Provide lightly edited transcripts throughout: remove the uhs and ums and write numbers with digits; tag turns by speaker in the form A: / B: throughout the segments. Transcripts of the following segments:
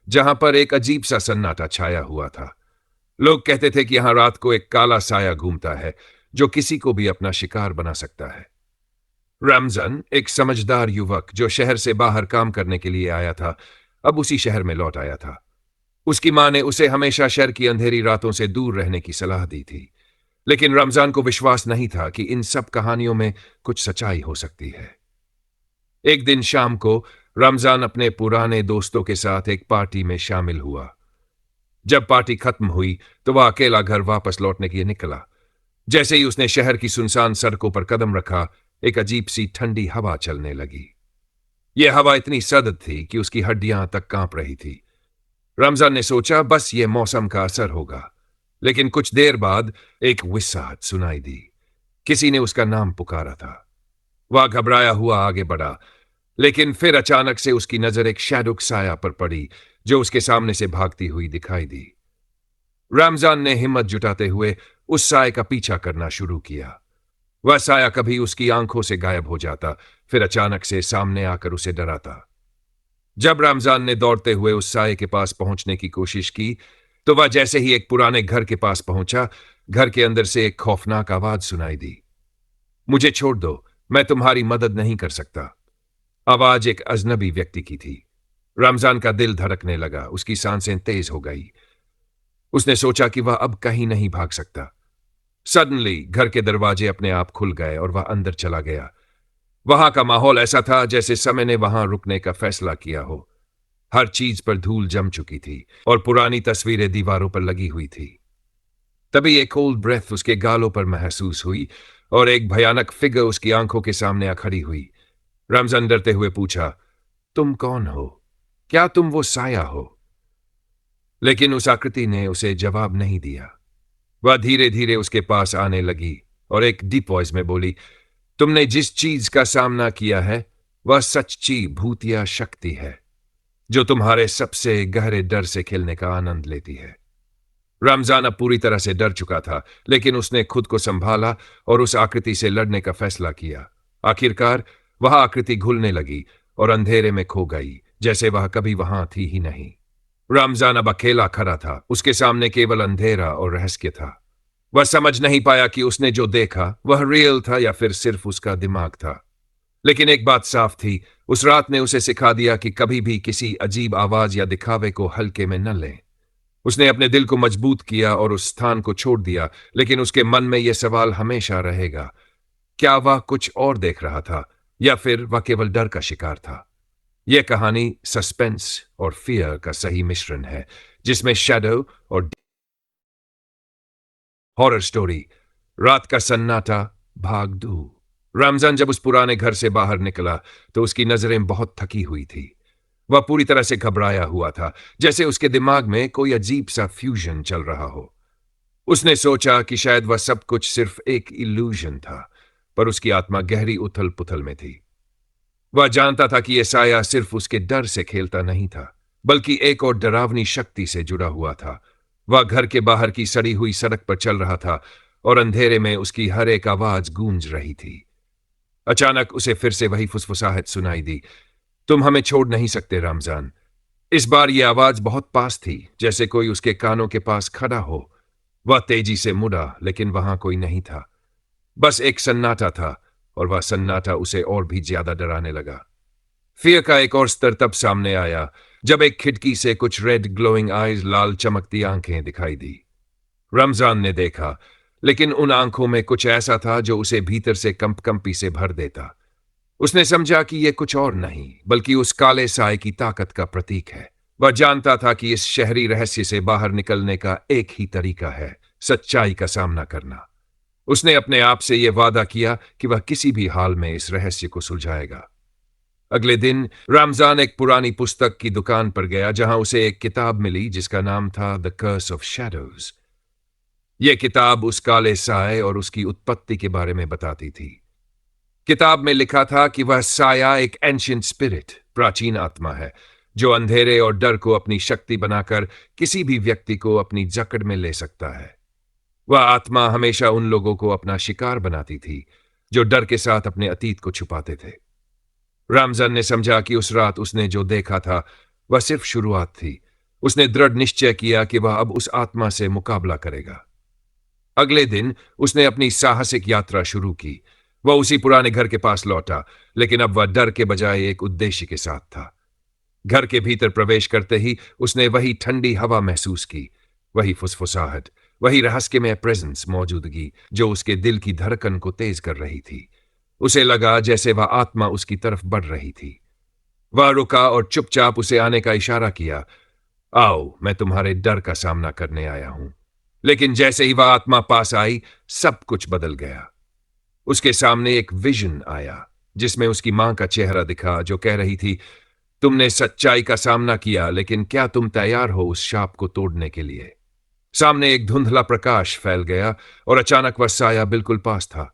A: जहां पर एक अजीब सा सन्नाटा छाया हुआ था। लोग कहते थे कि यहां रात को एक काला साया घूमता है जो किसी को भी अपना शिकार बना सकता है। रमजान, एक समझदार युवक जो शहर से बाहर काम करने के लिए आया था, अब उसी शहर में लौट आया था। उसकी मां ने उसे हमेशा शहर की अंधेरी रातों से दूर रहने की सलाह दी थी, लेकिन रमजान को विश्वास नहीं था कि इन सब कहानियों में कुछ सच्चाई हो सकती है। एक दिन शाम को रमजान अपने पुराने दोस्तों के साथ एक पार्टी में शामिल हुआ। जब पार्टी खत्म हुई तो वह अकेला घर वापस लौटने के लिए निकला। जैसे ही उसने शहर की सुनसान सड़कों पर कदम रखा, एक अजीब सी ठंडी हवा चलने लगी। यह हवा इतनी सर्द थी कि उसकी हड्डियां तक कांप रही थी। रमजान ने सोचा बस ये मौसम का असर होगा, लेकिन कुछ देर बाद एक विसाहत सुनाई दी। किसी ने उसका नाम पुकारा था। वह घबराया हुआ आगे बढ़ा, लेकिन फिर अचानक से उसकी नजर एक शैडो साया पर पड़ी जो उसके सामने से भागती हुई दिखाई दी। रमजान ने हिम्मत जुटाते हुए उस साये का पीछा करना शुरू किया। वह साया कभी उसकी आंखों से गायब हो जाता, फिर अचानक से सामने आकर उसे डराता। जब रमजान ने दौड़ते हुए उस साये के पास पहुंचने की कोशिश की, तो वह जैसे ही एक पुराने घर के पास पहुंचा, घर के अंदर से एक खौफनाक आवाज सुनाई दी। मुझे छोड़ दो, मैं तुम्हारी मदद नहीं कर सकता। आवाज एक अजनबी व्यक्ति की थी। रमजान का दिल धड़कने लगा, उसकी सांसें तेज हो गई। उसने सोचा कि वह अब कहीं नहीं भाग सकता। सडनली घर के दरवाजे अपने आप खुल गए और वह अंदर चला गया। वहां का माहौल ऐसा था जैसे समय ने वहां रुकने का फैसला किया हो। हर चीज पर धूल जम चुकी थी और पुरानी तस्वीरें दीवारों पर लगी हुई थी। तभी एक कोल्ड ब्रेथ उसके गालों पर महसूस हुई और एक भयानक फिगर उसकी आंखों के सामने आ खड़ी हुई। रमजान डरते हुए पूछा, तुम कौन हो? क्या तुम वो साया हो? लेकिन उस आकृति ने उसे जवाब नहीं दिया। वह धीरे धीरे उसके पास आने लगी और एक डीप वॉइस में बोली, तुमने जिस चीज का सामना किया है वह सच्ची भूतिया शक्ति है जो तुम्हारे सबसे गहरे डर से खेलने का आनंद लेती है। रमजान अब पूरी तरह से डर चुका था, लेकिन उसने खुद को संभाला और उस आकृति से लड़ने का फैसला किया। आखिरकार वह आकृति घुलने लगी और अंधेरे में खो गई, जैसे वह कभी वहां थी ही नहीं। रमजान अब अकेला खड़ा था, उसके सामने केवल अंधेरा और रहस्य था। वह समझ नहीं पाया कि उसने जो देखा वह रियल था या फिर सिर्फ उसका दिमाग था। लेकिन एक बात साफ थी, उस रात ने उसे सिखा दिया कि कभी भी किसी अजीब आवाज या दिखावे को हल्के में न लें। उसने अपने दिल को मजबूत किया और उस स्थान को छोड़ दिया, लेकिन उसके मन में यह सवाल हमेशा रहेगा, क्या वह कुछ और देख रहा था या फिर वह केवल डर का शिकार था? यह कहानी सस्पेंस और फियर का सही मिश्रण है, जिसमें शैडो और हॉरर स्टोरी। रात का सन्नाटा भाग 2। रमजान जब उस पुराने घर से बाहर निकला तो उसकी नजरें बहुत थकी हुई थी। वह पूरी तरह से घबराया हुआ था, जैसे उसके दिमाग में कोई अजीब सा फ्यूजन चल रहा हो। उसने सोचा कि शायद वह सब कुछ सिर्फ एक इल्यूजन था, पर उसकी आत्मा गहरी उथल पुथल में थी। वह जानता था कि यह साया सिर्फ उसके डर से खेलता नहीं था, बल्कि एक और डरावनी शक्ति से जुड़ा हुआ था। वह घर के बाहर की सड़ी हुई सड़क पर चल रहा था और अंधेरे में उसकी हर एक आवाज गूंज रही थी। अचानक उसे फिर से वही फुसफुसाहट सुनाई दी, तुम हमें छोड़ नहीं सकते रमजान। इस बार यह आवाज बहुत पास थी, जैसे कोई उसके कानों के पास खड़ा हो। वह तेजी से मुड़ा, लेकिन वहां कोई नहीं था। बस एक सन्नाटा था, और वह सन्नाटा उसे और भी ज्यादा डराने लगा। फियर का एक और स्तर तब सामने आया जब एक खिड़की से कुछ रेड ग्लोइंग आईज, लाल चमकती आंखें दिखाई दी। रमजान ने देखा, लेकिन उन आंखों में कुछ ऐसा था जो उसे भीतर से कंपकंपी से भर देता। उसने समझा कि यह कुछ और नहीं बल्कि उस काले साए की ताकत का प्रतीक है। वह जानता था कि इस शहरी रहस्य से बाहर निकलने का एक ही तरीका है, सच्चाई का सामना करना। उसने अपने आप से यह वादा किया कि वह किसी भी हाल में इस रहस्य को सुलझाएगा। अगले दिन रमजान एक पुरानी पुस्तक की दुकान पर गया, जहां उसे एक किताब मिली जिसका नाम था द कर्स ऑफ शैडोज। यह किताब उस काले साए और उसकी उत्पत्ति के बारे में बताती थी। किताब में लिखा था कि वह साया एक एंशिएंट स्पिरिट, प्राचीन आत्मा है, जो अंधेरे और डर को अपनी शक्ति बनाकर किसी भी व्यक्ति को अपनी जकड़ में ले सकता है। वह आत्मा हमेशा उन लोगों को अपना शिकार बनाती थी जो डर के साथ अपने अतीत को छुपाते थे। रमजान ने समझा कि उस रात उसने जो देखा था वह सिर्फ शुरुआत थी, उसने दृढ़ निश्चय किया कि वह अब उस आत्मा से मुकाबला करेगा। अगले दिन उसने अपनी साहसिक यात्रा शुरू की। वह उसी पुराने घर के पास लौटा, लेकिन अब वह डर के बजाय एक उद्देश्य के साथ था। घर के भीतर प्रवेश करते ही उसने वही ठंडी हवा महसूस की, वही फुसफुसाहट, वही रहस्यमय प्रेजेंस, मौजूदगी जो उसके दिल की धड़कन को तेज कर रही थी। उसे लगा जैसे वह आत्मा उसकी तरफ बढ़ रही थी। वह रुका और चुपचाप उसे आने का इशारा किया। आओ, मैं तुम्हारे डर का सामना करने आया हूं। लेकिन जैसे ही वह आत्मा पास आई, सब कुछ बदल गया। उसके सामने एक विजन आया जिसमें उसकी मां का चेहरा दिखा, जो कह रही थी, तुमने सच्चाई का सामना किया, लेकिन क्या तुम तैयार हो उस शाप को तोड़ने के लिए? सामने एक धुंधला प्रकाश फैल गया और अचानक वह साया बिल्कुल पास था।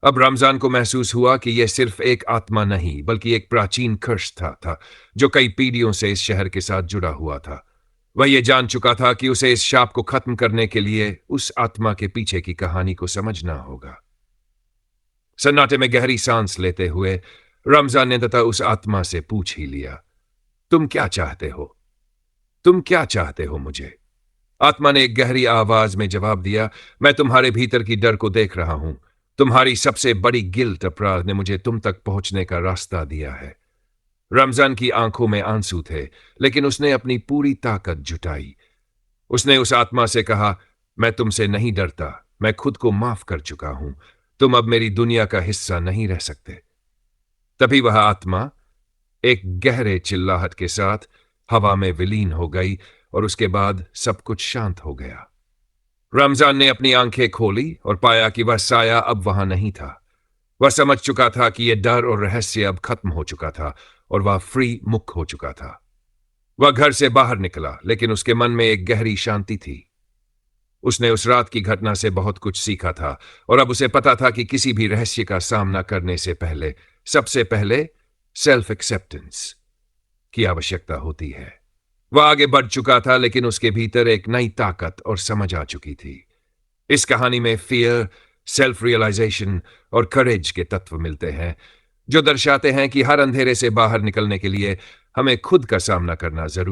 A: अब रमजान को महसूस हुआ कि यह सिर्फ एक आत्मा नहीं, बल्कि एक प्राचीन कर्स था जो कई पीढ़ियों से इस शहर के साथ जुड़ा हुआ था। वह यह जान चुका था कि उसे इस शाप को खत्म करने के लिए उस आत्मा के पीछे की कहानी को समझना होगा। सन्नाटे में गहरी सांस लेते हुए रमजान ने तथा उस आत्मा से पूछ ही लिया, तुम क्या चाहते हो? तुम क्या चाहते हो मुझे? आत्मा ने एक गहरी आवाज में जवाब दिया, मैं तुम्हारे भीतर की डर को देख रहा हूं। तुम्हारी सबसे बड़ी गिल्ट अपराध ने मुझे तुम तक पहुंचने का रास्ता दिया है। रमजान की आंखों में आंसू थे, लेकिन उसने अपनी पूरी ताकत जुटाई। उसने उस आत्मा से कहा, मैं तुमसे नहीं डरता, मैं खुद को माफ कर चुका हूं। तुम अब मेरी दुनिया का हिस्सा नहीं रह सकते। तभी वह आत्मा एक गहरे चिल्लाहट के साथ हवा में विलीन हो गई और उसके बाद सब कुछ शांत हो गया। रमजान ने अपनी आंखें खोली और पाया कि वह साया अब वहां नहीं था। वह समझ चुका था कि यह डर और रहस्य अब खत्म हो चुका था और वह फ्री मुक्त हो चुका था। वह घर से बाहर निकला, लेकिन उसके मन में एक गहरी शांति थी। उसने उस रात की घटना से बहुत कुछ सीखा था और अब उसे पता था कि किसी भी रहस्य का सामना करने से पहले सबसे पहले सेल्फ एक्सेप्टेंस की आवश्यकता होती है। वह आगे बढ़ चुका था, लेकिन उसके भीतर एक नई ताकत और समझ आ चुकी थी। इस कहानी में फियर, सेल्फ रियलाइजेशन और करेज के तत्व मिलते हैं, जो दर्शाते हैं कि हर अंधेरे से बाहर निकलने के लिए हमें खुद का सामना करना जरूरी